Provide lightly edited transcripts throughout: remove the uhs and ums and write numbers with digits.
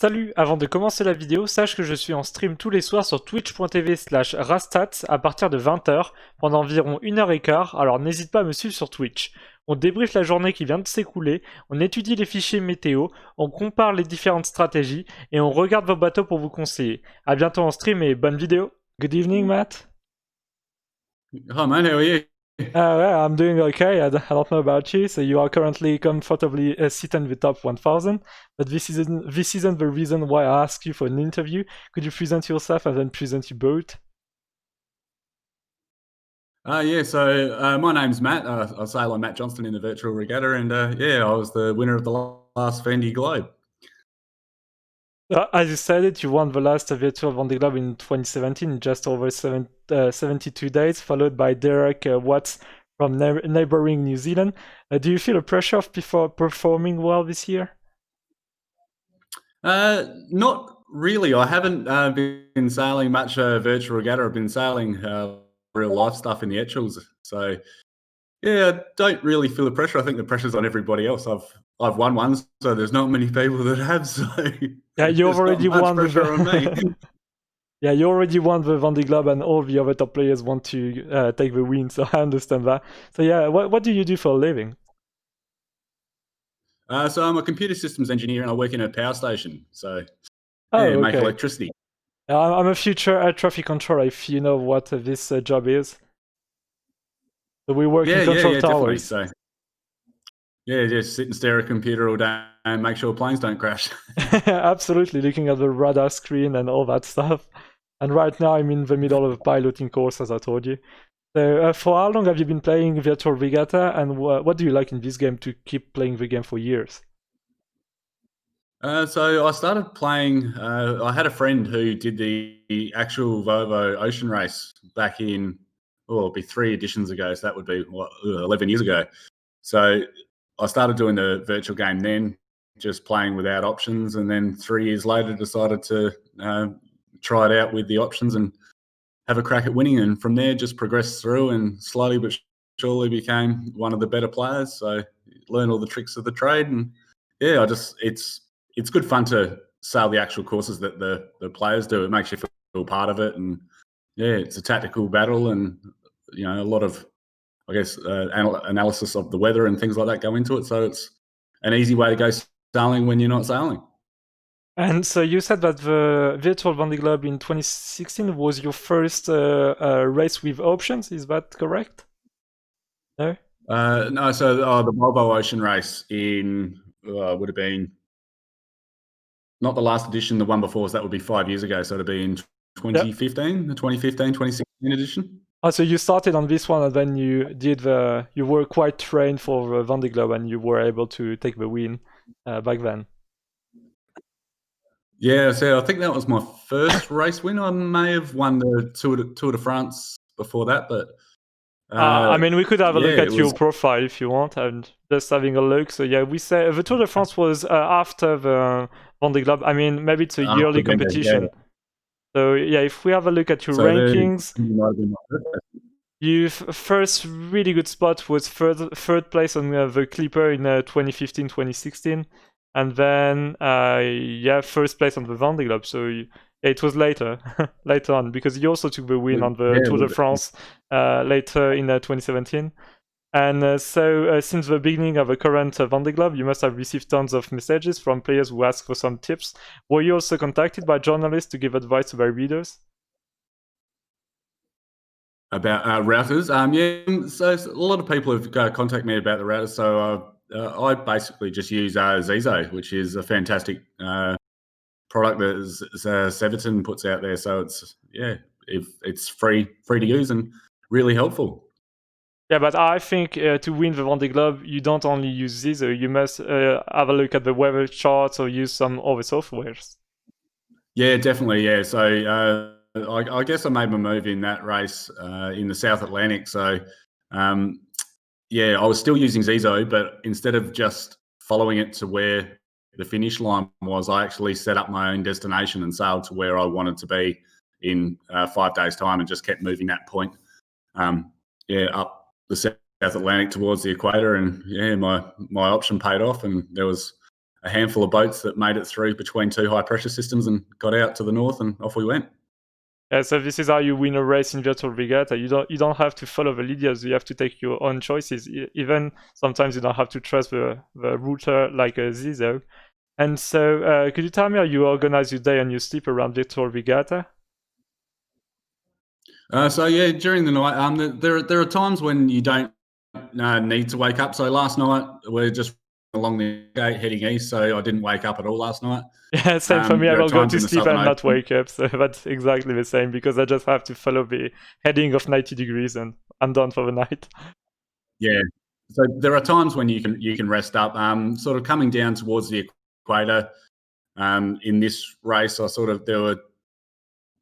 Salut, avant de commencer la vidéo, sache que je suis en stream tous les soirs sur twitch.tv/Rastats à partir de 20h pendant environ 1h15, alors n'hésite pas à me suivre sur Twitch. On débriefe la journée qui vient de s'écouler, on étudie les fichiers météo, on compare les différentes stratégies et on regarde vos bateaux pour vous conseiller. A bientôt en stream et bonne vidéo. Good evening, Matt. Hi man, how are you? Well, I'm doing okay. I don't know about you. So you are currently comfortably sitting in the top 1000, but this isn't the reason why I asked you for an interview. Could you present yourself and then present your boat? My name's Matt. I sail on Matt Johnston in the virtual regatta, and I was the winner of the last Vendée Globe. As you said it, you won the last virtual Vendée Globe in 2017 in just over 72 days, followed by Derek Watts from neighboring New Zealand. Do you feel a pressure of performing well this year? Not really. I haven't been sailing much virtual regatta. I've been sailing real life stuff in the Etchels. So yeah, I don't really feel the pressure. I think the pressure's on everybody else. I've won one, so there's not many people that have. So yeah, you already won pressure on me. Yeah, you already won the Vendée Globe, and all the other top players want to take the win. So I understand that. So yeah, what do you do for a living? So I'm a computer systems engineer, and I work in a power station. So Okay. make electricity. I'm a future air traffic controller, if you know what this job is. So we work in control towers. Definitely. So just sit and stare at a computer all day and make sure planes don't crash. Absolutely, looking at the radar screen and all that stuff. And right now I'm in the middle of a piloting course, as I told you. So for how long have you been playing Virtual Regatta, and what do you like in this game to keep playing the game for years? So I started playing. I had a friend who did the actual Volvo Ocean Race back in, it'll be 3 editions ago. So that would be 11 years ago. So I started doing the virtual game then, just playing without options, and then 3 years later decided to try it out with the options and have a crack at winning. And from there, just progressed through and slowly but surely became one of the better players. So learned all the tricks of the trade, and yeah, it's good fun to sail the actual courses that the players do. It makes you feel part of it, and yeah, it's a tactical battle, and a lot of, I guess, analysis of the weather and things like that go into it. So it's an easy way to go sailing when you're not sailing. And so you said that the Virtual Vendée Globe in 2016 was your first race with options. Is that correct? No? No. So the Volvo Ocean Race in would have been not the last edition, the one before, so that would be 5 years ago. So it'd be in 2015, the 2016 edition. Oh, so you started on this one, and then you were quite trained for the Vendée Globe, and you were able to take the win back then. Yeah, so I think that was my first race win. I may have won the Tour de France before that, but I mean, we could have a look at your profile if you want. I'm just having a look. So yeah, we say the Tour de France was after the Vendée Globe. I mean, maybe it's a yearly competition. Yeah. So yeah, if we have a look at your rankings, your first really good spot was third place on the Clipper in 2015-2016, and then first place on the Vendée Globe. So it was later on, because you also took the win on the Tour de France later in 2017. And since the beginning of the current Vendée Globe, you must have received tons of messages from players who asked for some tips. Were you also contacted by journalists to give advice to their readers? About routers? Yeah, so a lot of people have contacted me about the routers. So I basically just use Zizo, which is a fantastic product that Severton puts out there. So it's free to use and really helpful. Yeah, but I think to win the Vendée Globe, you don't only use Zizo. You must have a look at the weather charts or use some other softwares. Yeah, definitely. Yeah, so I guess I made my move in that race in the South Atlantic. So I was still using Zizo, but instead of just following it to where the finish line was, I actually set up my own destination and sailed to where I wanted to be in 5 days' time, and just kept moving that point up the South Atlantic towards the equator. And yeah, my option paid off, and there was a handful of boats that made it through between 2 high pressure systems and got out to the north, and off we went. Yeah, so this is how you win a race in virtual regatta. You don't have to follow the leaders. You have to take your own choices. Even sometimes you don't have to trust the router like Zizo. And so, could you tell me how you organize your day and your sleep around virtual regatta? So yeah, during the night, there are times when you don't need to wake up. So last night we're just along the gate heading east, so I didn't wake up at all last night. Yeah, same for me. I will go to sleep and not wake up, so that's exactly the same, because I just have to follow the heading of 90 degrees and I'm done for the night. Yeah, so there are times when you can rest up. Sort of coming down towards the equator. In this race, there were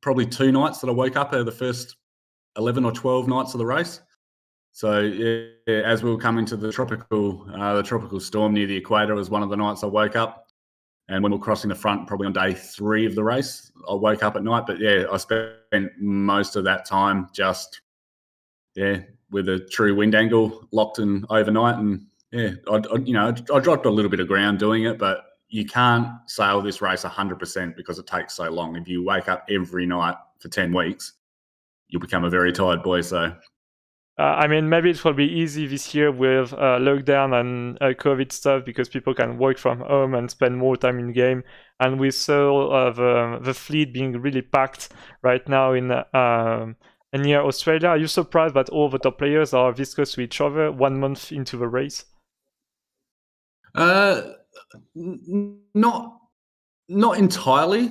probably 2 nights that I woke up out of the first 11 or 12 nights of the race. So yeah, as we were coming to the tropical storm near the equator was one of the nights I woke up. And when we were crossing the front, probably on day 3 of the race, I woke up at night. But yeah, I spent most of that time just, with a true wind angle locked in overnight. And yeah, I dropped a little bit of ground doing it, but you can't sail this race 100% because it takes so long. If you wake up every night for 10 weeks, you'll become a very tired boy. So, I mean, maybe it will be easy this year with lockdown and COVID stuff, because people can work from home and spend more time in game. And we saw the fleet being really packed right now in near Australia. Are you surprised that all the top players are this close to each other 1 month into the race? Not entirely.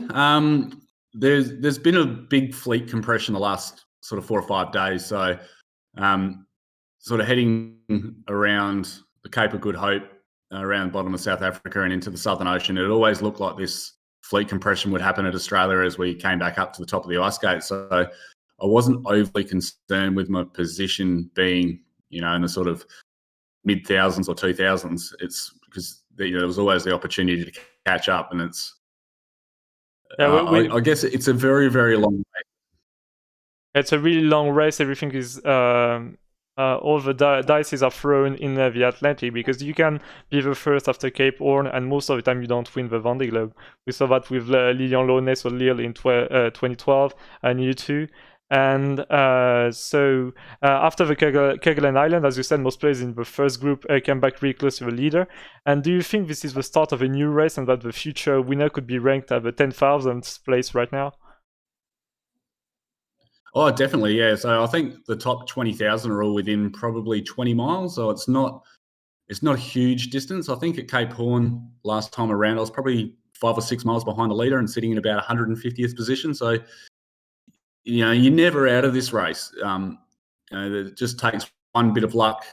There's been a big fleet compression the last sort of 4 or 5 days. So, sort of heading around the Cape of Good Hope, around the bottom of South Africa and into the Southern Ocean, it always looked like this fleet compression would happen at Australia as we came back up to the top of the ice gate. So I wasn't overly concerned with my position being, in the sort of mid-thousands or 2000s. It's because there was always the opportunity to catch up, and it's. I guess it's a very, very long race. It's a really long race. Everything is all the dices are thrown in the Atlantic, because you can be the first after Cape Horn, and most of the time you don't win the Vendée Globe. We saw that with Lilian Launay or Lille in 2012 and U2. And so after the Kerguelen Island, as you said, most players in the first group came back really close to the leader. And do you think this is the start of a new race, and that the future winner could be ranked at the 10,000th place right now? Oh, definitely, yeah. So I think the top 20,000 are all within probably 20 miles. So it's not a huge distance. I think at Cape Horn last time around, I was probably 5 or 6 miles behind the leader and sitting in about 150th position. So, you're never out of this race. It just takes one bit of luck.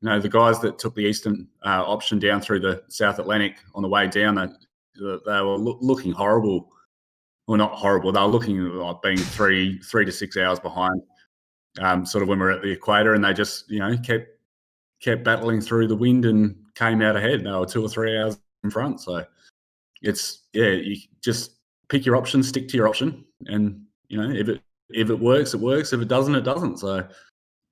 The guys that took the eastern option down through the South Atlantic on the way down, they were looking horrible. Well, not horrible. They were looking like being 3 to 6 hours behind, sort of when we're at the equator, and they just, kept battling through the wind and came out ahead. They were 2 or 3 hours in front. So it's, you just pick your option, stick to your option, and if it works, it works. If it doesn't, it doesn't. So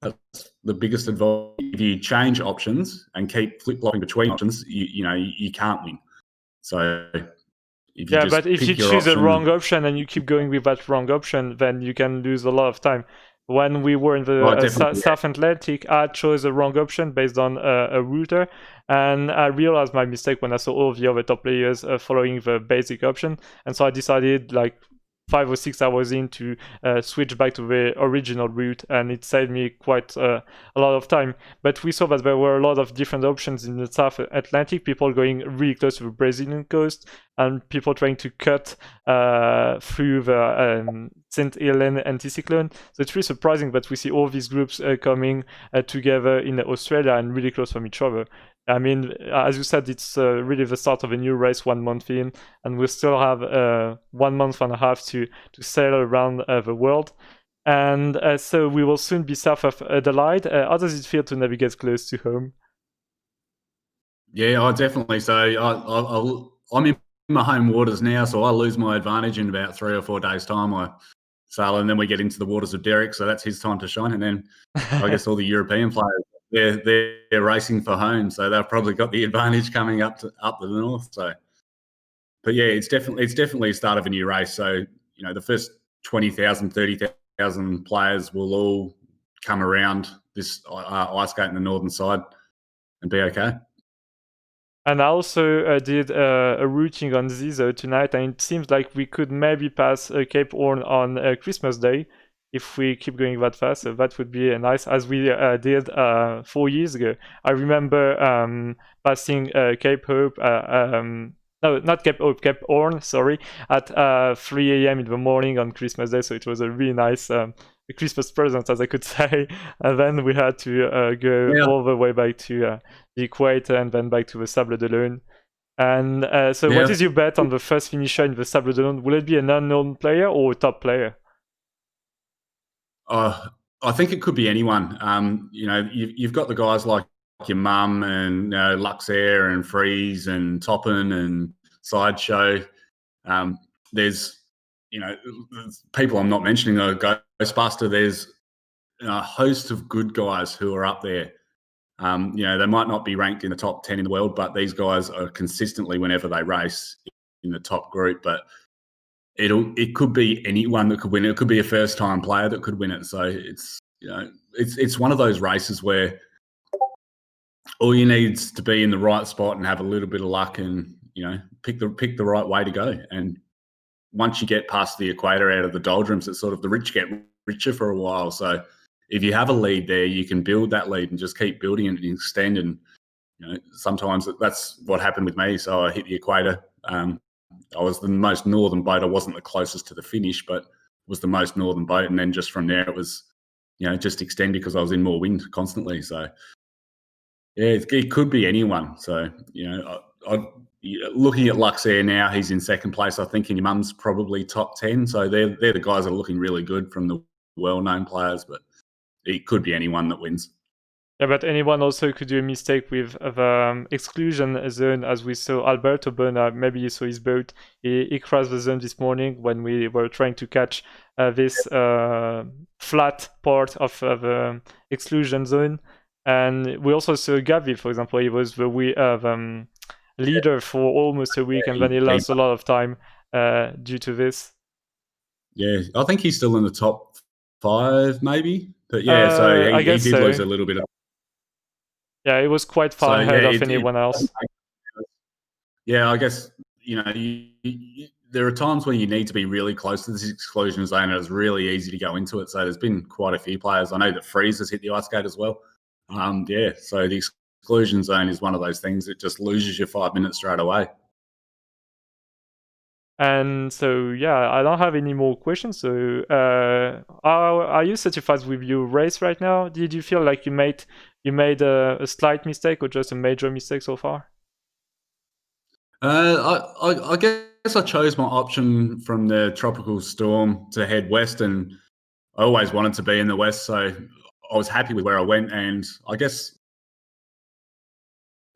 that's the biggest advice. If you change options and keep flip-flopping between options, you can't win. So. But if you choose a wrong option and you keep going with that wrong option, then you can lose a lot of time. When we were in the South Atlantic, I chose a wrong option based on a router, and I realized my mistake when I saw all the other top players following the basic option, and so I decided, like 5 or 6 hours in, to switch back to the original route, and it saved me quite a lot of time. But we saw that there were a lot of different options in the South Atlantic, people going really close to the Brazilian coast, and people trying to cut through the St. Helena anticyclone. So it's really surprising that we see all these groups coming together in Australia and really close from each other. I mean, as you said, it's really the start of a new race 1 month in, and we still have 1 month and a half to sail around the world. And so we will soon be south of Adelaide. How does it feel to navigate close to home? Yeah, definitely. So I'm in my home waters now, so I lose my advantage in about 3 or 4 days' time. I sail, and then we get into the waters of Derek, so that's his time to shine. And then I guess all the European players they're racing for home, so they've probably got the advantage coming up the north. So, but yeah, it's definitely a start of a new race. So the first 20,000, 30,000 players will all come around this ice skate in the northern side and be okay. And I also did a routing on Zizo tonight, and it seems like we could maybe pass Cape Horn on Christmas Day if we keep going that fast. So that would be nice, as we did 4 years ago. I remember passing Cape Hope, no, not Cape Hope, Cape Horn, sorry, at 3 a.m. in the morning on Christmas Day. So it was a really nice Christmas present, as I could say. And then we had to go all the way back to the equator and then back to the Sable d'Olonne. And so what is your bet on the first finisher in the Sable d'Olonne? Will it be an unknown player or a top player? I think it could be anyone. You've got the guys like your mum and Luxair and Freeze and Toppin and Sideshow. There's people I'm not mentioning, Ghostbuster. There's a host of good guys who are up there. They might not be ranked in the top 10 in the world, but these guys are consistently, whenever they race, in the top group. But it could be anyone that could win it. It could be a first-time player that could win it. So it's one of those races where all you need is to be in the right spot and have a little bit of luck, and pick the right way to go. And once you get past the equator, out of the doldrums, it's sort of the rich get richer for a while. So if you have a lead there, you can build that lead and just keep building it and extend. And sometimes that's what happened with me. So I hit the equator. I was the most northern boat. I wasn't the closest to the finish, but was the most northern boat. And then just from there, it was just extend, because I was in more wind constantly. So yeah, it could be anyone. So looking at Luxair now, he's in second place. I think, and your mum's probably top 10. So they're the guys that are looking really good from the well-known players, but it could be anyone that wins. Yeah, but anyone also could do a mistake with the exclusion zone, as we saw Alberto Bona. Maybe you saw his boat. He crossed the zone this morning when we were trying to catch this flat part of the exclusion zone. And we also saw Gavi, for example. He was the leader for almost a week, and then he lost a lot of time due to this. Yeah, I think he's still in the top 5, maybe. But yeah, so he did lose a little bit. Yeah, it was quite far ahead of anyone else. Yeah, I guess, there are times where you need to be really close to this exclusion zone, and it's really easy to go into it. So there's been quite a few players. I know that Freeze has hit the ice skate as well. So the exclusion zone is one of those things that just loses you 5 minutes straight away. And so, yeah, I don't have any more questions. So are you satisfied with your race right now? Did you feel like you made a slight mistake or just a major mistake so far? I guess I chose my option from the tropical storm to head west, and I always wanted to be in the west, so I was happy with where I went. And I guess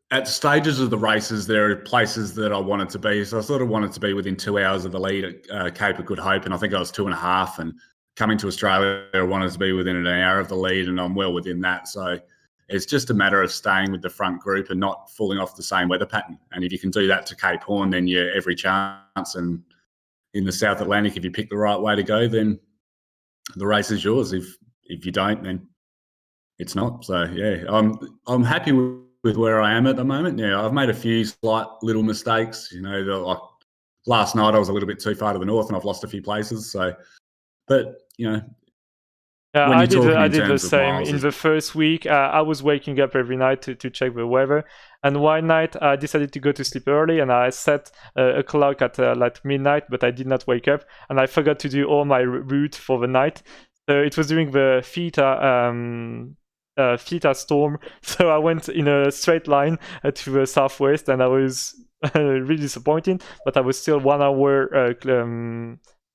at stages of the races, there are places that I wanted to be. So I sort of wanted to be within 2 hours of the lead at Cape of Good Hope, and I think I was 2.5. And coming to Australia, I wanted to be within an hour of the lead, and I'm well within that. So it's just a matter of staying with the front group and not falling off the same weather pattern. And if you can do that to Cape Horn, then you're every chance. And in the South Atlantic, if you pick the right way to go, then the race is yours. If you don't, then it's not. So yeah, I'm happy with where I am at the moment. Yeah, I've made a few slight little mistakes. Like last night I was a little bit too far to the north, and I've lost a few places. So, but yeah, I did the same. In the first week, I was waking up every night to check the weather. And one night, I decided to go to sleep early, and I set a clock at like midnight, but I did not wake up. And I forgot to do all my route for the night. So it was during the Theta storm. So I went in a straight line to the southwest, and I was really disappointed. But I was still 1 hour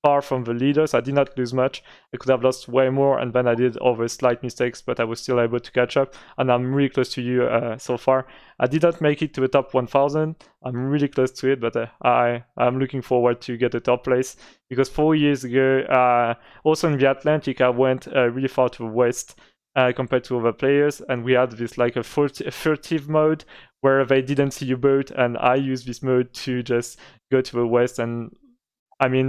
far from the leader, so I did not lose much. I could have lost way more, and then I did all the slight mistakes, but I was still able to catch up, and I'm really close to you so far. I did not make it to the top 1000. I'm really close to it, but I'm looking forward to get a top place, because 4 years ago, also in the Atlantic, I went really far to the west, compared to other players, and we had this like a furtive mode where they didn't see your boat, and I used this mode to just go to the west and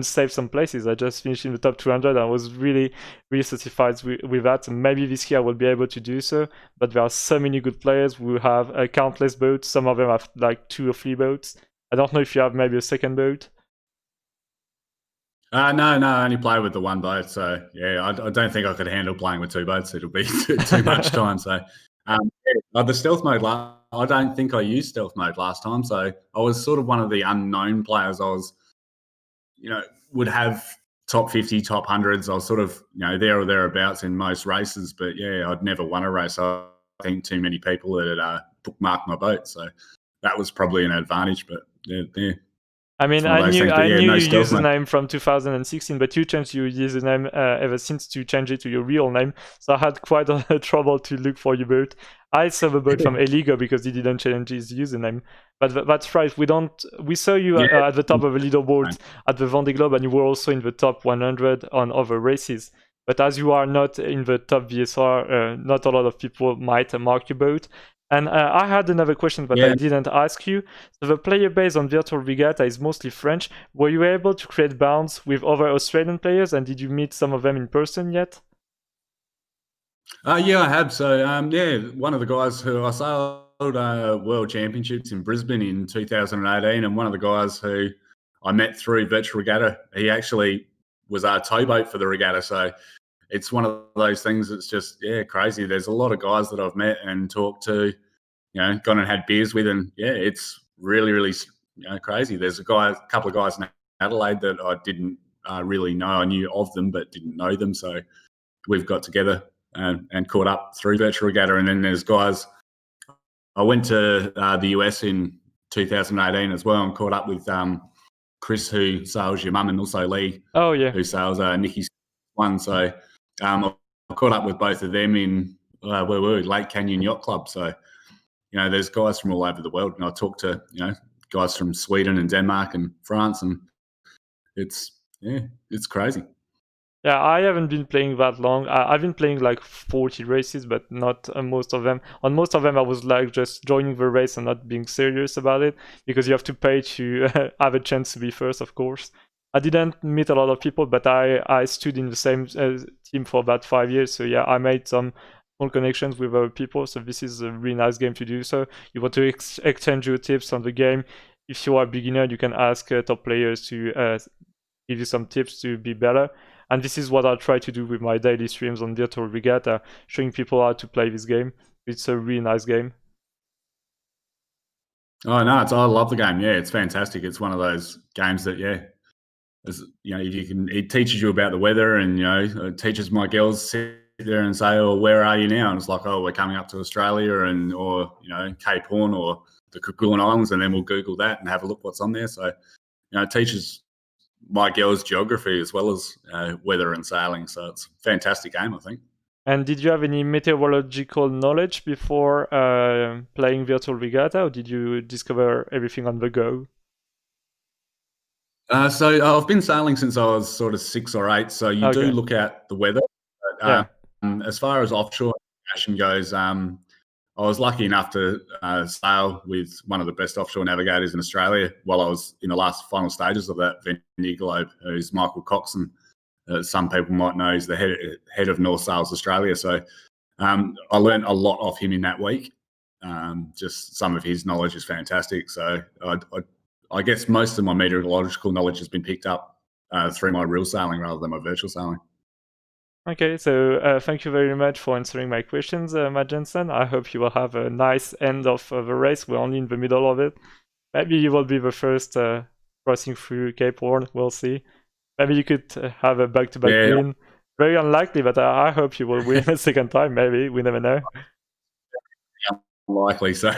save some places. I just finished in the top 200. I was really, really satisfied with that. And maybe this year I will be able to do so, but there are so many good players who have countless boats. Some of them have like 2 or 3 boats. I don't know if you have maybe a second boat. No, I only play with the one boat. So yeah, I don't think I could handle playing with 2 boats. It'll be too much time. So the stealth mode, I don't think I used stealth mode last time. So I was sort of one of the unknown players. I was, would have top 50, top hundreds. I was sort of, there or thereabouts in most races. But yeah, I'd never won a race. I think too many people had bookmarked my boat. So that was probably an advantage. But yeah. I knew your username from 2016, but you changed your username ever since to change it to your real name. So I had quite a trouble to look for your boat. I saw the boat from Eligo because he didn't change his username. But that's right. We saw you at the top of the leaderboard at the Vendée Globe, and you were also in the top 100 on other races. But as you are not in the top VSR, not a lot of people might mark your boat. And I had another question, but I didn't ask you. So the player base on Virtual Regatta is mostly French. Were you able to create bonds with other Australian players, and did you meet some of them in person yet? Yeah, I have. So one of the guys who I sailed World Championships in Brisbane in 2018, and one of the guys who I met through Virtual Regatta, he actually was our towboat for the regatta. So it's one of those things that's just, crazy. There's a lot of guys that I've met and talked to, gone and had beers with, and it's really, really, crazy. There's a couple of guys in Adelaide that I didn't really know. I knew of them, but didn't know them. So we've got together and caught up through Virtual Regatta. And then there's guys, I went to the US in 2018 as well and caught up with Chris, who sails your mum, and also Lee, who sails Nikki's one. So I caught up with both of them in where were we? Lake Canyon Yacht Club. So, there's guys from all over the world, and I talked to guys from Sweden and Denmark and France, and it's crazy. Yeah, I haven't been playing that long. I've been playing like 40 races, but not most of them. On most of them, I was like just joining the race and not being serious about it, because you have to pay to have a chance to be first, of course. I didn't meet a lot of people, but I stood in the same team for about 5 years. So yeah, I made some small connections with other people. So this is a really nice game to do so. You want to exchange your tips on the game. If you are a beginner, you can ask top players to give you some tips to be better. And this is what I try to do with my daily streams on Virtual Regatta, showing people how to play this game. It's a really nice game. Oh no, I love the game. Yeah, it's fantastic. It's one of those games that it teaches you about the weather, and it teaches my girls sit there and say, "Oh, where are you now?" And it's like, "Oh, we're coming up to Australia, or Cape Horn or the Kerguelen Islands," and then we'll Google that and have a look what's on there. So it teaches my girls geography as well as weather and sailing. So it's a fantastic game, I think. And did you have any meteorological knowledge before playing Virtual Regatta, or did you discover everything on the go? So I've been sailing since I was sort of 6 or 8. So you do look at the weather. But, as far as offshore navigation goes, I was lucky enough to sail with one of the best offshore navigators in Australia while I was in the final stages of that Vendée Globe, who's Michael Coxon. Some people might know he's the head of North Sails Australia. So I learned a lot off him in that week. Just some of his knowledge is fantastic. So I guess most of my meteorological knowledge has been picked up through my real sailing rather than my virtual sailing. Okay, so thank you very much for answering my questions, Matt Jensen. I hope you will have a nice end of the race. We're only in the middle of it. Maybe you will be the first crossing through Cape Horn. We'll see. Maybe you could have a back-to-back win. Very unlikely, but I hope you will win a second time. Maybe, we never know. Unlikely, so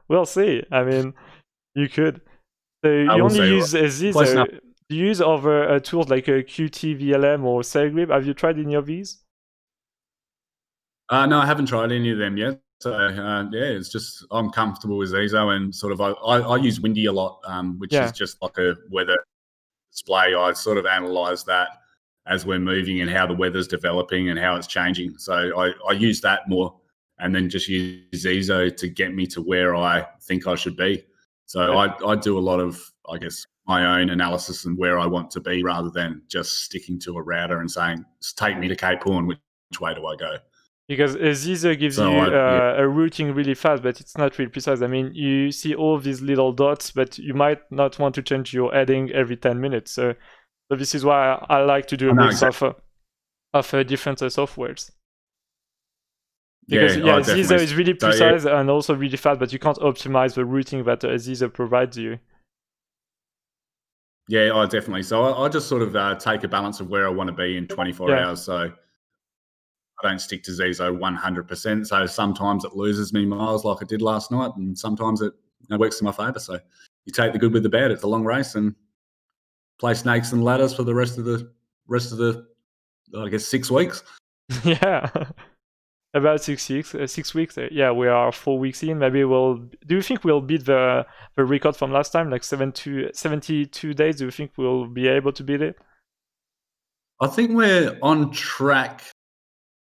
we'll see. I mean, you could. So you only use these. Do you use other tools like Qt, VLM, or SailGrip? Have you tried any of these? No, I haven't tried any of them yet. So it's just I'm comfortable with Zizo, and sort of I use Windy a lot, which is just like a weather display. I sort of analyze that as we're moving and how the weather's developing and how it's changing. So I use that more, and then just use Zizo to get me to where I think I should be. So I do a lot of, I guess, my own analysis and where I want to be, rather than just sticking to a router and saying, take me to Cape Horn, which way do I go? Because Zizo gives you a routing really fast, but it's not really precise. I mean, you see all these little dots, but you might not want to change your heading every 10 minutes. So this is why I like to do a mix of different softwares. Because Zizo is really precise and also really fast, but you can't optimize the routing that Zizo provides you. Yeah, definitely. So I just sort of take a balance of where I want to be in 24 hours. So I don't stick to Zizo 100%. So sometimes it loses me miles like it did last night, and sometimes it works in my favour. So you take the good with the bad. It's a long race, and play snakes and ladders for the rest of the I guess 6 weeks. Yeah. About 6 weeks. 6 weeks. Yeah, we are 4 weeks in. Maybe we'll. Do you think we'll beat the record from last time, like 72 days? Do you think we'll be able to beat it? I think we're on track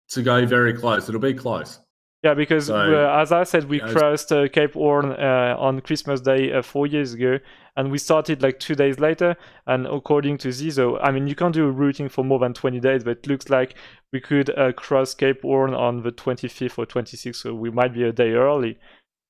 to go very close. It'll be close. Yeah, because as I said, we crossed Cape Horn on Christmas Day 4 years ago, and we started like 2 days later. And according to Zizo, I mean, you can't do routing for more than 20 days, but it looks like we could cross Cape Horn on the 25th or 26th, so we might be a day early,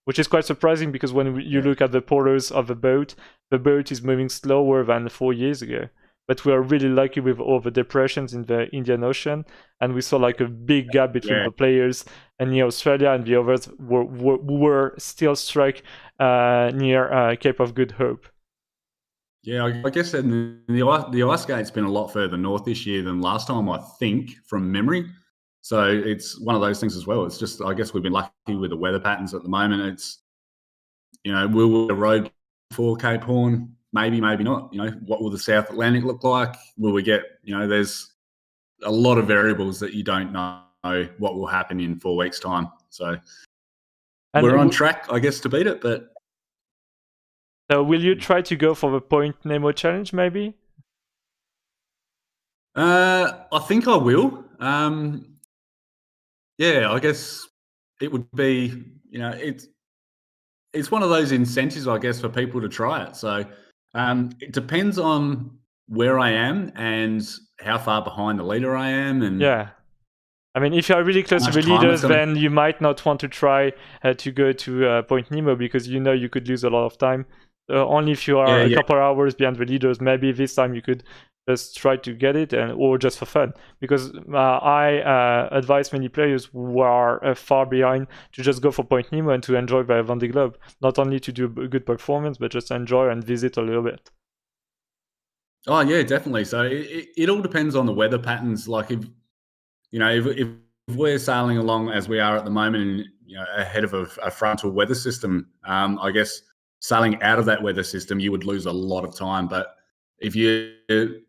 which is quite surprising because when you look at the polos of the boat is moving slower than 4 years ago. But we are really lucky with all the depressions in the Indian Ocean, and we saw like a big gap between the players near Australia, and the others were still struck near Cape of Good Hope. Yeah, I guess the ice gate's been a lot further north this year than last time, I think, from memory. So it's one of those things as well. It's just, I guess we've been lucky with the weather patterns at the moment. It's, will the road for Cape Horn? Maybe, maybe not. What will the South Atlantic look like? Will we get, there's a lot of variables that you don't know what will happen in 4 weeks' time. So we're on track, I guess, to beat it. But will you try to go for the Point Nemo challenge, maybe? I think I will. Yeah, I guess it would be, it's one of those incentives, I guess, for people to try it. So it depends on where I am and how far behind the leader I am. And yeah, I mean, if you are really close to the leaders, then you might not want to try to go to Point Nemo, because you could lose a lot of time. Only if you are a couple hours behind the leaders, maybe this time you could just try to get it, or just for fun. Because I advise many players who are far behind to just go for Point Nemo and to enjoy the Vendée Globe. Not only to do a good performance, but just enjoy and visit a little bit. Oh yeah, definitely. So it all depends on the weather patterns. Like if we're sailing along as we are at the moment, and ahead of a frontal weather system, I guess sailing out of that weather system, you would lose a lot of time. But if you're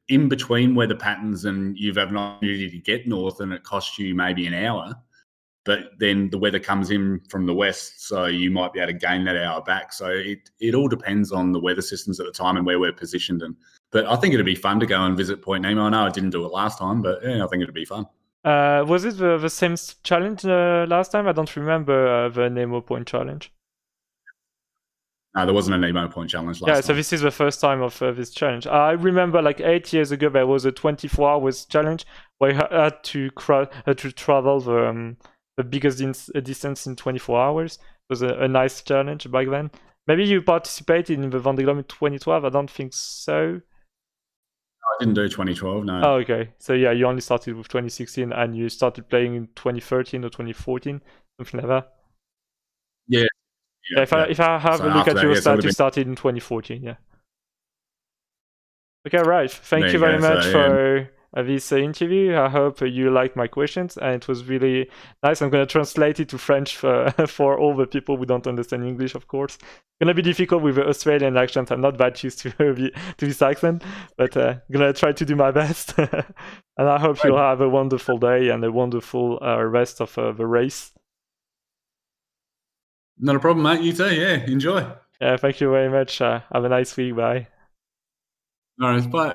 in between weather patterns and you've had an opportunity to get north and it costs you maybe an hour, but then the weather comes in from the west, so you might be able to gain that hour back. So it all depends on the weather systems at the time and where we're positioned. But I think it'd be fun to go and visit Point Nemo. I know I didn't do it last time, but yeah, I think it'd be fun. Was it the same challenge last time? I don't remember the Nemo Point challenge. No, there wasn't a Nemo Point challenge last time. Yeah, so this is the first time of this challenge. I remember like 8 years ago there was a 24 hours challenge where you had to travel the biggest distance in 24 hours. It was a nice challenge back then. Maybe you participated in the Vendée Globe in 2012. I don't think so. I didn't do 2012, no. Oh, okay. So yeah, you only started with 2016 and you started playing in 2013 or 2014, something like that. Yeah. If I have a look at your stats, you started in 2014, yeah. Okay, right. Thank you very much for this interview. I hope you liked my questions, and it was really nice. I'm going to translate it to French for all the people who don't understand English, of course. It's going to be difficult with the Australian accent. I'm not that used to this accent, but I'm going to try to do my best. And I hope you'll have a wonderful day and a wonderful rest of the race. Not a problem, mate. You too. Yeah, enjoy. Yeah, thank you very much. Have a nice week. Bye. All right, bye.